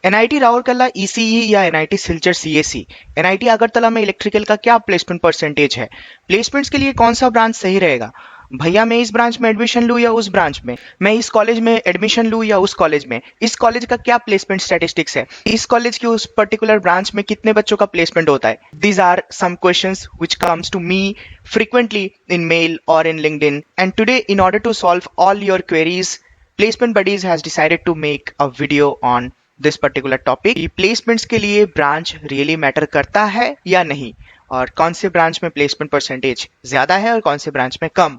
NIT Rourkela ECE या NIT Silchar CSE, NIT Agartala में electrical का क्या प्लेसमेंट परसेंटेज है, प्लेसमेंट्स के लिए कौन सा ब्रांच सही रहेगा, भैया मैं इस ब्रांच में एडमिशन लूँ या उस ब्रांच में, मैं इस कॉलेज में एडमिशन लूँ या उस कॉलेज में, इस कॉलेज का क्या प्लेसमेंट स्टैटिस्टिक्स है, इस कॉलेज की उस पर्टिकुलर ब्रांच में कितने बच्चों का प्लेसमेंट होता है. These are some questions which comes to me frequently in mail or in LinkedIn, and today in order to solve all your queries, Placement Buddies has decided to make a video on this particular topic. Placements के लिए branch really matter करता है या नहीं, और कौन से branch में प्लेसमेंट परसेंटेज ज्यादा है और कौन से ब्रांच में कम.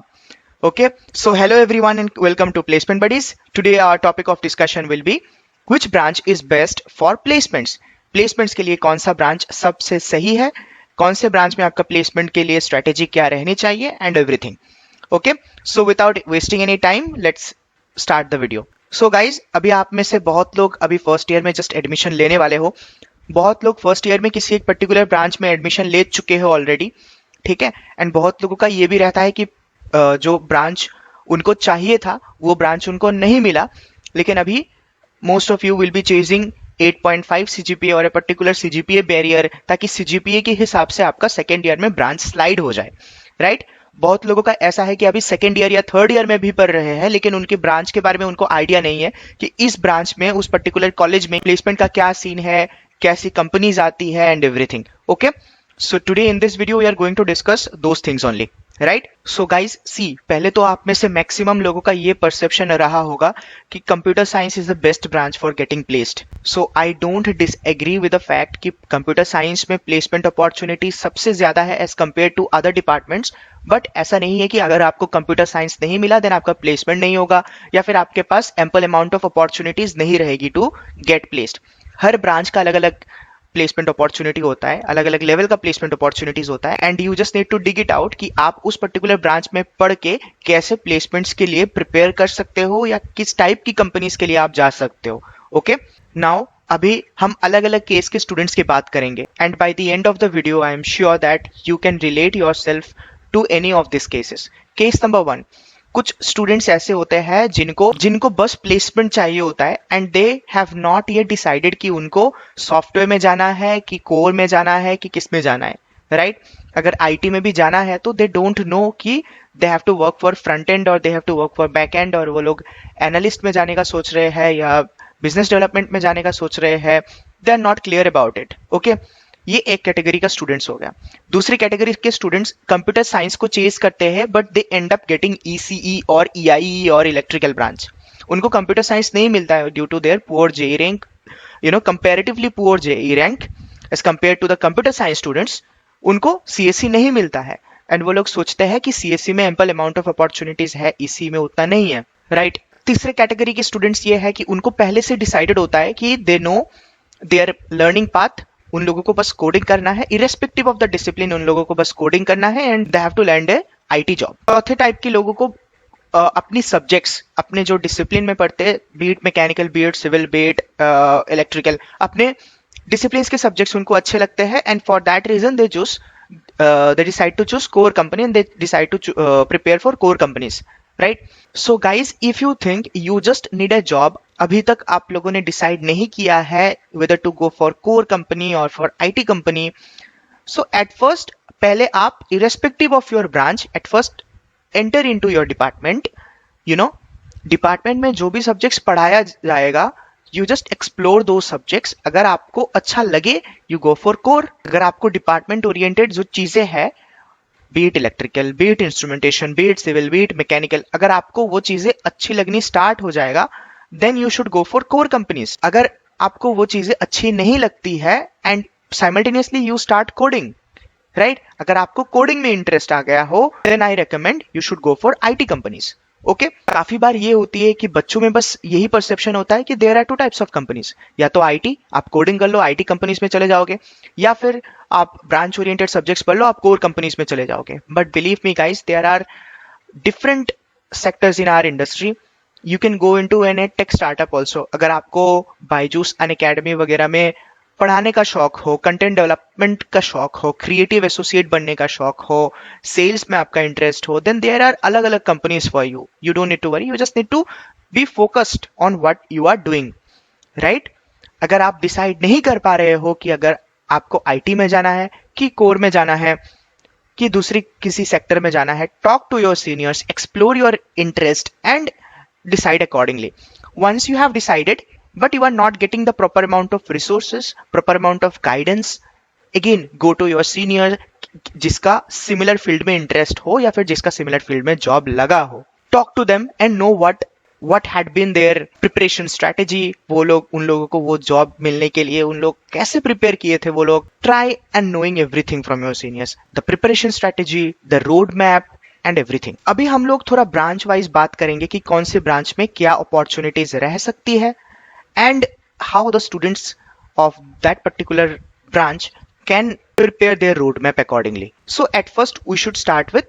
Okay, so hello everyone and welcome to Placement Buddies. Today our topic of discussion will be which branch is best for placements. Placements के लिए कौन सा ब्रांच सबसे सही है, कौन से ब्रांच में आपका प्लेसमेंट के लिए स्ट्रेटेजी क्या रहनी चाहिए and everything. Okay, so without wasting any time let's start the video. So guys, अभी आप में से बहुत लोग अभी फर्स्ट ईयर में जस्ट एडमिशन लेने वाले हो, बहुत लोग फर्स्ट ईयर में किसी एक पर्टिकुलर ब्रांच में एडमिशन ले चुके हो ऑलरेडी, ठीक है. एंड बहुत लोगों का ये भी रहता है कि जो ब्रांच उनको चाहिए था वो ब्रांच उनको नहीं मिला, लेकिन अभी most of you will be chasing 8.5 CGPA और ए पर्टिकुलर सीजीपीए बैरियर, ताकि सीजीपीए के हिसाब से आपका सेकेंड ईयर में ब्रांच स्लाइड हो जाए, राइट. बहुत लोगों का ऐसा है कि अभी सेकेंड ईयर या थर्ड ईयर में भी पढ़ रहे हैं, लेकिन उनके ब्रांच के बारे में उनको आइडिया नहीं है कि इस ब्रांच में उस पर्टिकुलर कॉलेज में प्लेसमेंट का क्या सीन है, कैसी कंपनीज आती है and everything. Okay, so today in this video we are going to discuss those things only, right. So guys see, पहले तो आप में से मैक्सिमम लोगों का ये परसेप्शन रहा होगा कि computer science is the best branch for getting placed. So I don't disagree with the fact कि कंप्यूटर साइंस में प्लेसमेंट अपॉर्चुनिटी सबसे ज्यादा है as compare to other departments. But ऐसा नहीं है कि अगर आपको कंप्यूटर साइंस नहीं मिला देन आपका प्लेसमेंट नहीं होगा, या फिर आपके पास एम्पल अमाउंट ऑफ अपॉर्चुनिटीज नहीं रहेगी टू गेट प्लेस्ड. हर ब्रांच का अलग अलग प्लेसमेंट अपॉर्चुनिटी होता है, अलग अलग लेवल का प्लेसमेंट अपॉर्चुनिटीज होता है, and you just need to dig it out कि आप उस पर्टिकुलर ब्रांच में पढ़ के कैसे प्लेसमेंट्स के लिए प्रिपेयर कर सकते हो या किस टाइप की कंपनीज के लिए आप जा सकते हो. ओके, नाउ अभी हम अलग अलग केस के स्टूडेंट्स की बात करेंगे, and by the end of the video I am sure that you can relate yourself to any of this cases. Case number 1, कुछ स्टूडेंट्स ऐसे होते हैं जिनको बस प्लेसमेंट चाहिए होता है, and they have not yet decided कि उनको सॉफ्टवेयर में जाना है कि कोर में जाना है कि किस में जाना है, राइट. अगर आईटी में भी जाना है तो दे डोंट नो कि they have to work for front end और they have to work for back end, और वो लोग एनालिस्ट में जाने का सोच रहे हैं या बिजनेस डेवलपमेंट में जाने का सोच रहे हैं. They are not clear about it. Okay, ये एक कैटेगरी का स्टूडेंट्स हो गया. दूसरी कैटेगरी के स्टूडेंट्स कंप्यूटर साइंस को चेज करते हैं but they end up getting ECE और ईआईई और इलेक्ट्रिकल ब्रांच. उनको कंप्यूटर साइंस नहीं मिलता है due to their poor JEE rank, comparatively poor JEE rank as compare to the computer science students. उनको सीएससी नहीं मिलता है, एंड वो लोग सोचते हैं कि सीएससी में एम्पल अमाउंट ऑफ अपॉर्चुनिटीज है, ईसी में उतना नहीं है, राइट. तीसरे कैटेगरी के स्टूडेंट्स ये है कि उनको पहले से डिसाइडेड होता है कि they know there learning path, उन लोगों को बस कोडिंग करना है, इरेस्पेक्टिव ऑफ द डिसिप्लिन उन लोगों को बस कोडिंग करना है, and they have to land a IT job. चौथे टाइप के लोगों को अपनी सब्जेक्ट्स, अपने जो डिसिप्लिन में पढ़ते हैं, be it mechanical, be it civil, be it electrical, अपने डिसिप्लिन के सब्जेक्ट्स उनको अच्छे लगते हैं, and for that reason they decide to choose core company and they decide to prepare for core companies, right. So guys, if you think you just need a job, अभी तक आप लोगों ने डिसाइड नहीं किया है whether to go for core company और for IT company, so at first पहले आप irrespective of your branch at first enter into your department. Department में जो भी सब्जेक्ट्स पढ़ाया जाएगा, यू जस्ट एक्सप्लोर दो सब्जेक्ट्स. अगर आपको अच्छा लगे यू गो फॉर कोर. अगर आपको डिपार्टमेंट ओरिएंटेड जो चीजें हैं, be it electrical, be it instrumentation, be it civil, be it mechanical, अगर आपको वो चीजें अच्छी लगनी स्टार्ट हो जाएगा then you should go for core companies. अगर आपको वो चीजें अच्छी नहीं लगती है and simultaneously you start coding, right. अगर आपको कोडिंग में इंटरेस्ट आ गया हो then I recommend you should go for IT companies. Okay, काफी बार ये होती है कि बच्चों में बस यही परसेप्शन होता है कि there are two types of companies, या तो आईटी, आप कोडिंग कर लो आईटी कंपनीज में चले जाओगे, या फिर आप ब्रांच ओरिएंटेड सब्जेक्ट्स पढ़ लो आप कोर कंपनीज में चले जाओगे. But believe me guys, there are different sectors in our industry. You can go into an tech startup also. अगर आपको बायजूस अनअकैडमी वगैरह में पढ़ाने का शौक हो, कंटेंट डेवलपमेंट का शौक हो, क्रिएटिव एसोसिएट बनने का शौक हो, सेल्स में आपका इंटरेस्ट हो, देन देयर आर अलग अलग companies for you. You don't need to worry, you just need to be focused on what you are doing, right. अगर आप डिसाइड नहीं कर पा रहे हो कि अगर आपको आईटी में जाना है कि कोर में जाना है कि दूसरी किसी सेक्टर में जाना है, talk to your seniors, explore your interest and decide accordingly. Once you have decided but you are not getting the proper amount of resources, proper amount of guidance, again go to your senior जिसका similar field में interest हो या फिर जिसका similar field में job लगा हो. Talk to them and know what had been their preparation strategy. वो लोग, उन लोगों को वो job मिलने के लिए उन लोग कैसे prepare किए थे वो लोग. Try and knowing everything from your seniors, the preparation strategy, the road map and everything. अभी हम लोग थोड़ा ब्रांच वाइज बात करेंगे कि कौन से ब्रांच में क्या अपॉर्चुनिटीज रह सकती है and how the students of that particular branch can prepare their road map accordingly. So at first we should start with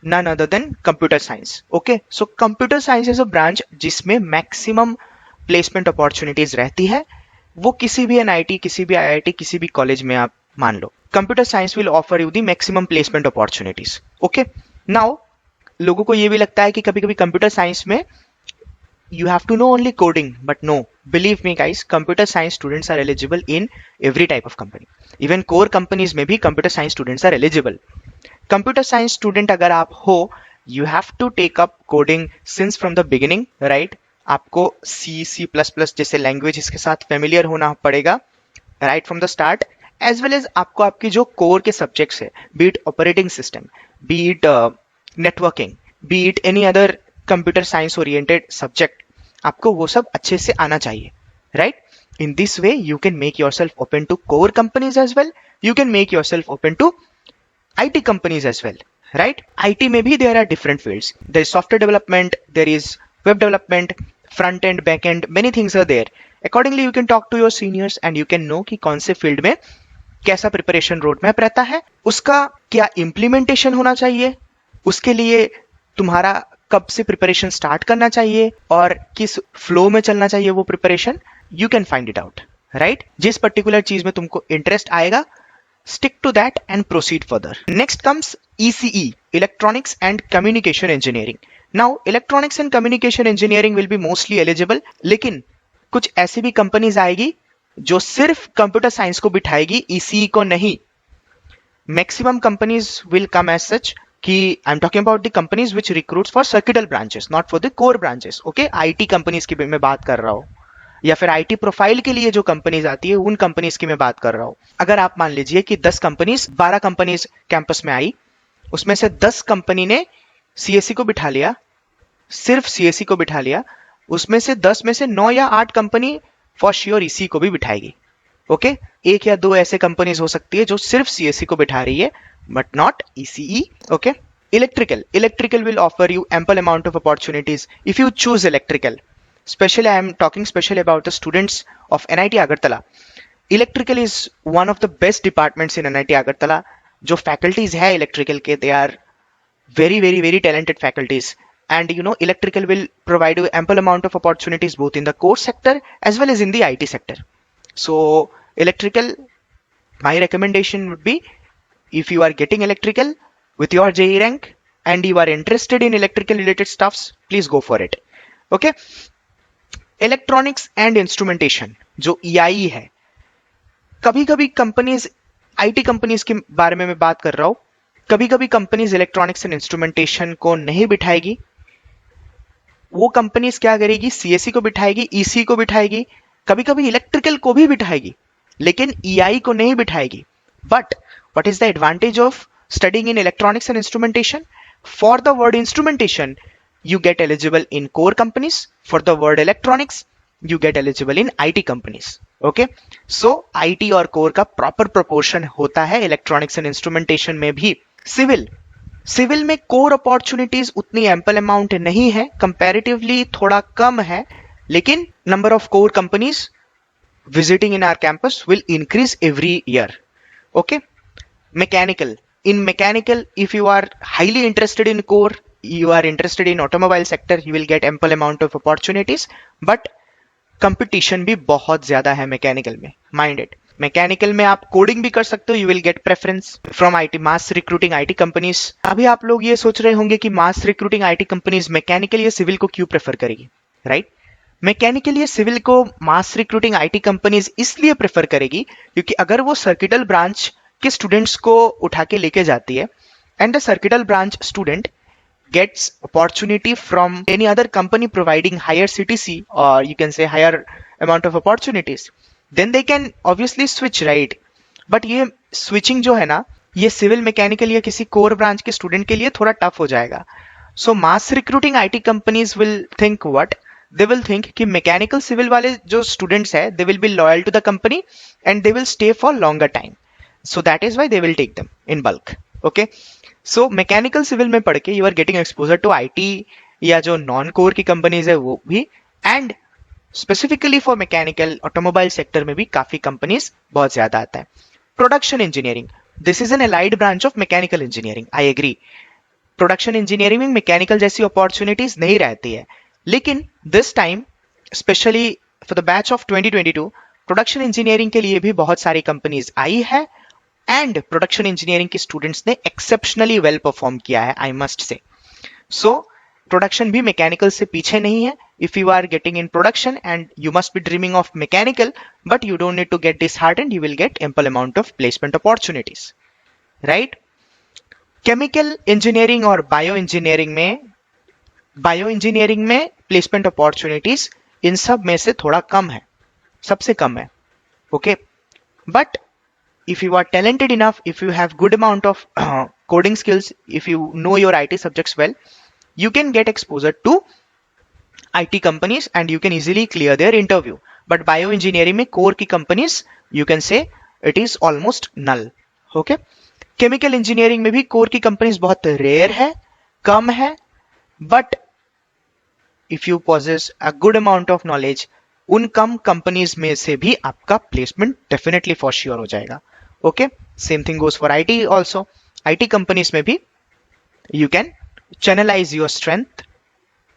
none other than computer science. Okay, so computer science is a branch जिसमें maximum placement opportunities रहती है. वो किसी भी NIT, किसी भी IIT, किसी भी कॉलेज में आप मान लो, computer science will offer you the maximum placement opportunities. Okay, now लोगों को ये भी लगता है कि कभी कभी कंप्यूटर साइंस में you have to know only coding, but no, believe me guys, computer science students are eligible in every type of company. Even core companies में भी computer science students are eligible. Computer science student अगर आप हो, you have to take up coding since from the beginning, right? आपको C++ जैसे language के साथ familiar होना पड़ेगा right from the start, as well as आपको आपकी जो core के subjects है, be it operating system, be it networking, be it any other computer science oriented subject, आपको वो सब अच्छे से आना चाहिए, right? In this way you can make yourself open to core companies as well, you can make yourself open to IT companies as well, right? IT में भी there are different fields. There is software development, there is web development, front end, back end, many things are there. Accordingly you can talk to your seniors and you can know कि कौन से field में कैसा preparation road map रहता है, उसका क्या implementation होना चाहिए, उसके लिए तुम्हारा कब से प्रिपरेशन स्टार्ट करना चाहिए और किस फ्लो में चलना चाहिए वो preparation. You can find it out, right? जिस पर्टिकुलर चीज में तुमको इंटरेस्ट आएगा, stick to that and proceed further. Next comes ECE, Electronics and Communication Engineering. Now Electronics and Communication Engineering will be mostly eligible, लेकिन कुछ ऐसी भी companies आएगी जो सिर्फ कंप्यूटर साइंस को बिठाएगी, ECE को नहीं. Maximum companies will come as such कि I am talking about the companies which recruits for circuital branches, not for the core branches. Okay, IT companies की मैं बात कर रहा हूँ, या फिर आईटी प्रोफाइल के लिए जो कंपनीज आती है उन कंपनीज की मैं बात कर रहा हूँ. अगर आप मान लीजिए कि 10 कंपनीज, 12 कंपनीज कैंपस में आई, उसमें से 10 कंपनी ने सीएससी को बिठा लिया, सिर्फ सीएससी को बिठा लिया, उसमें से 10 में से 9 या 8 कंपनी फॉर श्योर ईसी को भी बिठाएगी. ओके, एक या दो ऐसे कंपनीज हो सकती है जो सिर्फ सीएससी को बिठा रही है but not ECE. Okay, electrical will offer you ample amount of opportunities if you choose electrical. Especially I am talking specially about the students of NIT Agartala. Electrical is one of the best departments in NIT Agartala. जो faculties है electrical के, they are very talented faculties, and you know electrical will provide you ample amount of opportunities both in the core sector as well as in the IT sector. So electrical, my recommendation would be, if you are getting electrical with your JEE rank and you are interested in electrical related stuffs, please go for it. Okay, electronics and instrumentation जो EIE है, कभी कभी companies, IT companies के बारे में मैं बात कर रहा हूं, कभी कभी कंपनीज इलेक्ट्रॉनिक्स एंड इंस्ट्रूमेंटेशन को नहीं बिठाएगी. वो कंपनीज क्या करेगी, सीएससी को बिठाएगी, ईसी को बिठाएगी, कभी कभी इलेक्ट्रिकल को भी बिठाएगी, लेकिन EI को नहीं बिठाएगी. But what is the advantage of studying in electronics and instrumentation? For the word instrumentation, you get eligible in core companies. For the word electronics, you get eligible in IT companies. Okay, so IT और core का proper proportion होता है electronics and instrumentation में भी. Civil में core opportunities उतनी ample amount नहीं है, comparatively थोड़ा कम है, लेकिन number of core companies visiting in our campus will increase every year. Okay, mechanical, in mechanical, if you are highly interested in core, you are interested in automobile sector, you will get ample amount of opportunities, but competition भी बहुत ज्यादा है mechanical में. Mind it, mechanical में आप coding भी कर सकते हो, you will get preference from IT, mass recruiting IT companies. अभी आप लोग ये सोच रहे होंगे कि मास रिक्रूटिंग आईटी कंपनीज मैकेनिकल या सिविल को क्यों प्रेफर करेगी, राइट? मैकेनिकल या सिविल को मास रिक्रूटिंग आईटी कंपनीज इसलिए प्रेफर करेगी क्योंकि अगर वो सर्किटल ब्रांच के स्टूडेंट्स को उठा के लेके जाती है and the circuital branch student gets opportunity from any other company providing higher CTC, or you can say higher amount of opportunities, then they can obviously switch, right? But ये switching जो है ना, ये सिविल मैकेनिकल या किसी core branch के student के लिए थोड़ा टफ हो जाएगा. सो मास recruiting IT companies will think what, they will think कि मैकेनिकल सिविल वाले जो स्टूडेंट्स है they will be loyal to the company and they will stay for longer time. So that is why they will take them in bulk. Okay, so mechanical civil में पढ़ के you are getting exposure to IT या जो non core की companies है वो भी, and specifically for mechanical automobile sector में भी काफी कंपनीज बहुत ज्यादा आता है. Production engineering, this is an allied branch of mechanical engineering. I agree, production engineering में मैकेनिकल जैसी अपॉर्चुनिटीज नहीं रहती है, लेकिन this time specially for the batch of 2022 production engineering के लिए भी बहुत सारी कंपनीज आई है एंड प्रोडक्शन इंजीनियरिंग के स्टूडेंट्स ने एक्सेप्शनली वेल परफॉर्म किया है, I must say. So production भी मैकेनिकल से पीछे नहीं है. If you are getting in production and you must be dreaming of mechanical, but you don't need to get disheartened, you will get ample amount of placement opportunities, right? Chemical engineering और bio engineering में placement opportunities in सब में से थोड़ा कम है, सबसे कम है. Okay, but if you are talented enough, if you have good amount of coding skills, if you know your IT subjects well, you can get exposure to IT companies and you can easily clear their interview. But bioengineering में core की companies, you can say it is almost null. Okay? Chemical engineering में भी core की companies बहुत rare है, कम है, but if you possess a good amount of knowledge, उन कम companies में से भी आपका प्लेसमेंट डेफिनेटली फॉर श्योर हो जाएगा. Okay, same thing goes for IT also. IT companies में भी you can channelize your strength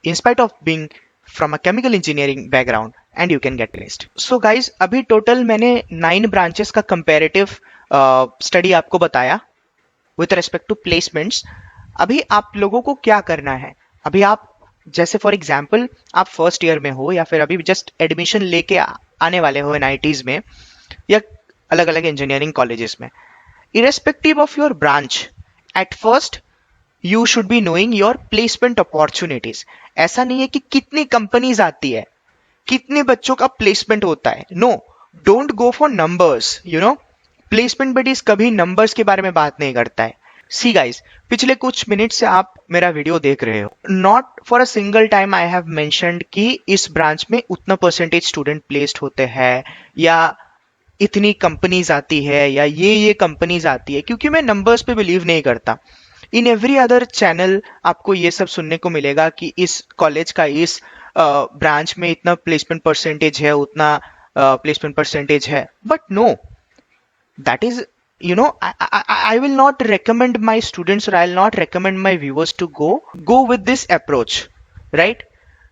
in spite of being from a chemical engineering background and you can get placed. So guys, अभी total मैंने 9 branches का comparative study आपको बताया with respect to placements. अभी आप लोगों को क्या करना है, अभी आप जैसे फॉर एग्जाम्पल आप फर्स्ट ईयर में हो या फिर अभी जस्ट एडमिशन लेके आने वाले हो एनआईटीज में या अलग अलग इंजीनियरिंग कॉलेजेस में, irrespective of your branch, at first you should be knowing your placement opportunities. ऐसा नहीं है कि कितनी कंपनीज आती है, कितने बच्चों का प्लेसमेंट होता है. No, don't go for numbers. You know, placement buddies कभी नंबर्स के बारे में बात नहीं करता है. सी गाइज, पिछले कुछ मिनट से आप मेरा वीडियो देख रहे हो. Not for a single time I have mentioned कि इस ब्रांच में उतना परसेंटेज स्टूडेंट प्लेस्ड होते हैं या इतनी कंपनीज आती है या ये कंपनीज आती है, क्योंकि मैं नंबर्स पे बिलीव नहीं करता. इन एवरी अदर चैनल आपको ये सब सुनने को मिलेगा कि इस कॉलेज का इस ब्रांच में इतना प्लेसमेंट परसेंटेज है, उतना प्लेसमेंट परसेंटेज है. But no, that is, you know, I will not recommend my students or I'll not recommend my viewers to go with this approach, right?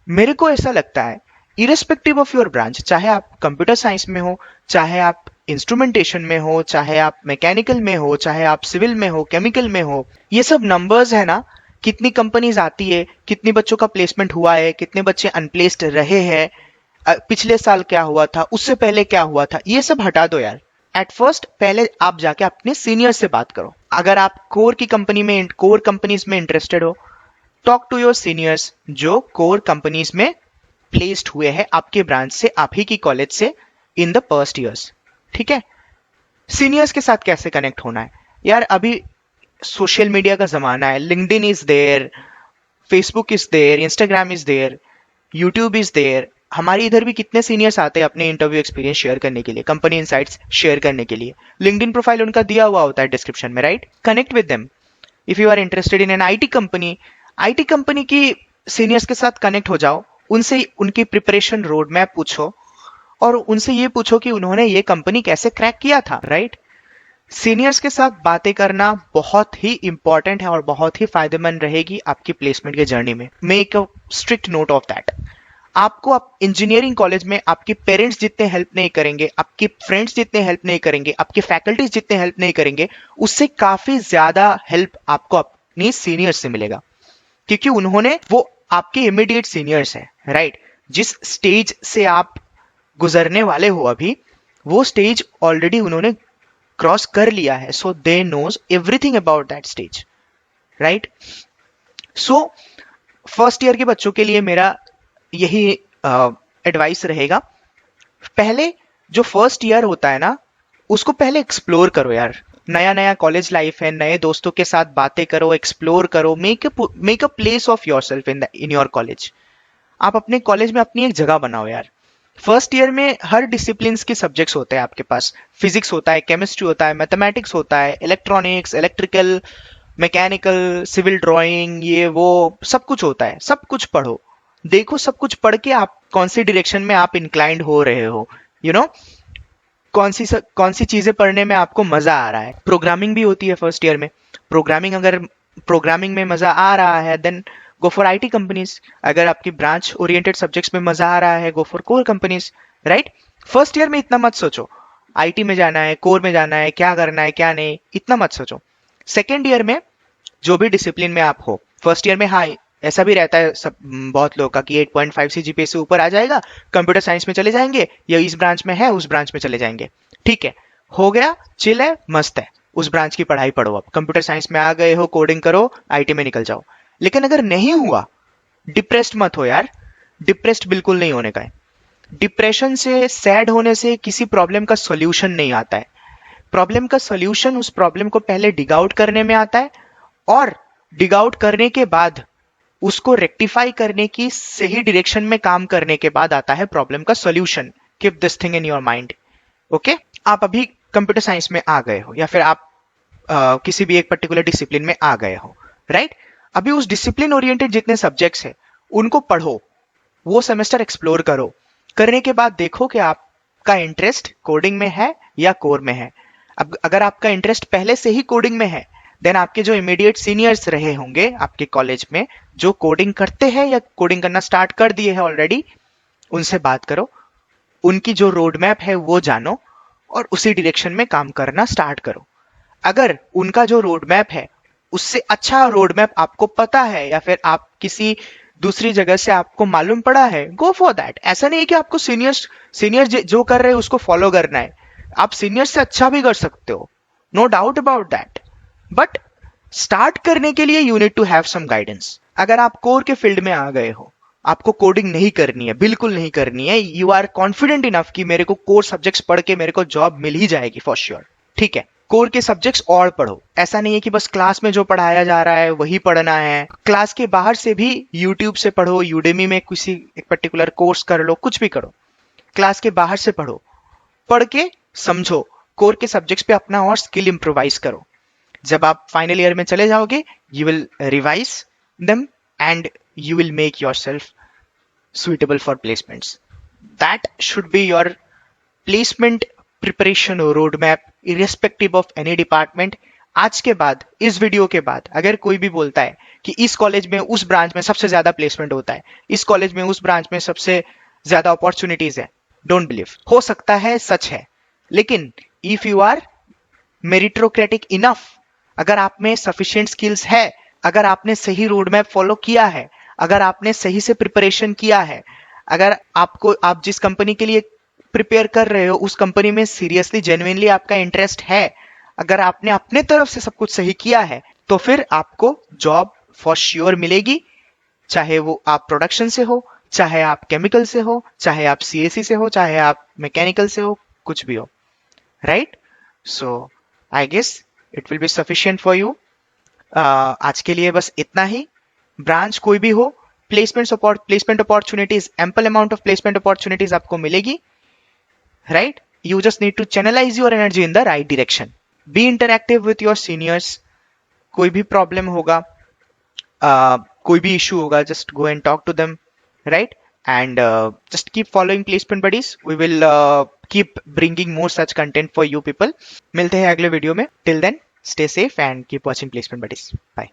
मेरे को ऐसा लगता है irrespective of your branch, चाहे आप कंप्यूटर साइंस में हो, चाहे आप इंस्ट्रूमेंटेशन में हो, चाहे आप मैकेनिकल में हो, चाहे आप सिविल में हो, केमिकल में हो, ये सब नंबर्स है ना. कितनी कंपनीज आती है, कितने बच्चों का प्लेसमेंट हुआ है, कितने बच्चे अनप्लेस्ड रहे हैं, पिछले साल क्या हुआ था, उससे पहले क्या हुआ था, ये सब हटा दो यार. एट फर्स्ट पहले आप जाके अपने सीनियर से बात करो. अगर आप कोर की कंपनी में, कोर कंपनीज में इंटरेस्टेड हो, टॉक टू योर सीनियर्स जो कोर कंपनीज में प्लेस्ड हुए हैं आपके ब्रांच से, आप ही की कॉलेज से इन द फर्स्ट ईयर्स. ठीक है, सीनियर्स के साथ कैसे कनेक्ट होना है यार. अभी सोशल मीडिया का जमाना है. LinkedIn is there, Facebook is there, Instagram is there, YouTube is there. हमारे इधर भी कितने सीनियर्स आते हैं अपने इंटरव्यू एक्सपीरियंस शेयर करने के लिए, कंपनी इनसाइट्स शेयर करने के लिए. लिंक्डइन प्रोफाइल उनका दिया हुआ होता है डिस्क्रिप्शन में, right? Connect with them. If you are interested in an IT company की सीनियर्स के साथ कनेक्ट हो जाओ, उनसे उनकी प्रिपरेशन रोड मैप पूछो और उनसे ये पूछो कि उन्होंने ये कंपनी कैसे क्रैक किया था, राइट? सीनियर्स के साथ बातें करना बहुत ही इंपॉर्टेंट है और बहुत ही फायदेमंद रहेगी आपकी प्लेसमेंट के जर्नी में. Make a strict note of that. आपको आप इंजीनियरिंग कॉलेज में आपके पेरेंट्स जितने हेल्प नहीं करेंगे, आपके फ्रेंड्स जितने हेल्प नहीं करेंगे, आपके फैकल्टीज जितने हेल्प नहीं करेंगे, उससे काफी ज्यादा हेल्प आपको अपनी सीनियर्स से मिलेगा, क्योंकि उन्होंने, वो आपके इमीडिएट सीनियर्स हैं, राइट? जिस स्टेज से आप गुजरने वाले हो अभी, वो स्टेज ऑलरेडी उन्होंने क्रॉस कर लिया है, so they knows everything about that stage, right? So first year के बच्चों के लिए मेरा यही एडवाइस रहेगा, पहले जो फर्स्ट ईयर होता है ना, उसको पहले एक्सप्लोर करो यार। नया नया कॉलेज लाइफ है, नए दोस्तों के साथ बातें करो, एक्सप्लोर करो, make a place of your self in your college. आप अपने कॉलेज में अपनी एक जगह बनाओ यार। फर्स्ट ईयर में हर डिसिप्लिन के सब्जेक्ट्स होते हैं आपके पास। फिजिक्स होता है, केमिस्ट्री होता है, मैथमेटिक्स होता है, electronics, electrical, mechanical, civil drawing, ये वो सब कुछ होता है। सब कुछ पढ़ो, देखो सब कुछ पढ़ के आप कौन सी डायरेक्शन में आप इंक्लाइंड हो रहे हो, यू नो, कौन सी चीजें पढ़ने में आपको मजा आ रहा है। प्रोग्रामिंग भी होती है फर्स्ट ईयर में। अगर प्रोग्रामिंग में मजा आ रहा है, then go for IT companies. अगर आपकी ब्रांच ओरिएंटेड सब्जेक्ट्स में मजा आ रहा है, गो for core companies, right? First year में इतना मत सोचो आईटी में जाना है, कोर में जाना है, क्या करना है क्या नहीं, इतना मत सोचो। सेकेंड ईयर में जो भी डिसिप्लिन में आप हो, फर्स्ट ईयर में हाँ ऐसा भी रहता है सब बहुत लोगों का कि 8.5 से जीपीए से ऊपर आ जाएगा, कंप्यूटर साइंस में चले जाएंगे, या इस ब्रांच में है उस ब्रांच में चले जाएंगे। ठीक है, हो गया, चिल है, मस्त है, उस ब्रांच की पढ़ाई पढ़ो। अब कंप्यूटर साइंस में आ गए हो, कोडिंग करो, आईटी में निकल जाओ। लेकिन अगर नहीं हुआ, डिप्रेस्ड मत हो यार, डिप्रेस्ड बिल्कुल नहीं होने का है। डिप्रेशन से, सैड होने से किसी प्रॉब्लम का सॉल्यूशन नहीं आता है। प्रॉब्लम का सॉल्यूशन उस प्रॉब्लम को पहले डिग आउट करने में आता है, और डिग आउट करने के बाद उसको रेक्टिफाई करने की सही डायरेक्शन में काम करने के बाद आता है प्रॉब्लम का solution. Keep this thing in your mind, okay? आप अभी कंप्यूटर साइंस में आ गए हो, या फिर आप किसी भी एक पर्टिकुलर डिसिप्लिन में आ गए हो, राइट? अभी उस डिसिप्लिन ओरिएंटेड जितने सब्जेक्ट्स हैं उनको पढ़ो, वो सेमेस्टर एक्सप्लोर करो। करने के बाद देखो कि आपका इंटरेस्ट कोडिंग में है या कोर में है। अब अगर आपका इंटरेस्ट पहले से ही कोडिंग में है, देन आपके जो इमीडिएट सीनियर्स रहे होंगे आपके कॉलेज में, जो कोडिंग करते हैं या कोडिंग करना स्टार्ट कर दिए हैं ऑलरेडी, उनसे बात करो, उनकी जो रोड मैप है वो जानो, और उसी डायरेक्शन में काम करना स्टार्ट करो। अगर उनका जो रोड मैप है उससे अच्छा रोड मैप आपको पता है, या फिर आप किसी दूसरी जगह से आपको मालूम पड़ा है, गो फॉर दैट। ऐसा नहीं है कि आपको सीनियर जो कर रहे हैं उसको फॉलो करना है। आप सीनियर से अच्छा भी कर सकते हो, no doubt about that, but start करने के लिए you need to have some guidance. अगर आप कोर के फील्ड में आ गए हो, आपको कोडिंग नहीं करनी है, बिल्कुल नहीं करनी है, यू आर कॉन्फिडेंट इनफ कि मेरे को कोर सब्जेक्ट्स पढ़ के मेरे को जॉब मिल ही जाएगी फॉर श्योर, ठीक है, कोर के सब्जेक्ट्स और पढ़ो। ऐसा नहीं है कि बस क्लास में जो पढ़ाया जा रहा है वही पढ़ना है। क्लास के बाहर से भी यूट्यूब से पढ़ो, यूडेमी में किसी एक पर्टिकुलर कोर्स कर लो, कुछ भी करो, क्लास के बाहर से पढ़ो, पढ़ के समझो, कोर के सब्जेक्ट्स पे अपना और स्किल इंप्रोवाइज करो। जब आप फाइनल ईयर में चले जाओगे, you will revise them and you will make yourself suitable for placements. That should be your placement preparation roadmap irrespective of any department. आज के बाद, इस वीडियो के बाद, अगर कोई भी बोलता है कि इस कॉलेज में उस ब्रांच में सबसे ज्यादा प्लेसमेंट होता है, इस कॉलेज में उस ब्रांच में सबसे ज्यादा अपॉर्चुनिटीज है, डोंट बिलीव। हो सकता है सच है, लेकिन if you are meritocratic enough, अगर आप में सफिशिएंट स्किल्स है, अगर आपने सही रोड मैप फॉलो किया है, अगर आपने सही से प्रिपरेशन किया है, अगर आप जिस कंपनी के लिए प्रिपेयर कर रहे हो उस कंपनी में सीरियसली जेन्युइनली आपका इंटरेस्ट है, अगर आपने अपने तरफ से सब कुछ सही किया है, तो फिर आपको जॉब फॉर श्योर मिलेगी। चाहे वो आप प्रोडक्शन से हो, चाहे आप केमिकल से हो, चाहे आप सीएससी से हो, चाहे आप मैकेनिकल से हो, कुछ भी हो, right? So I guess it will be sufficient for you. आज के लिए बस इतना ही। ब्रांच कोई भी हो, placement opportunities, ample amount of placement opportunities आपको मिलेगी, right? You just need to channelize your energy in the right direction. Be interactive with your seniors. कोई भी प्रॉब्लम होगा, कोई भी इशू होगा, just go and talk to them, right? And just keep following placement buddies. We will keep bringing more such content for you people. मिलते हैं अगले video में. Till then, stay safe and keep watching placement buddies. Bye.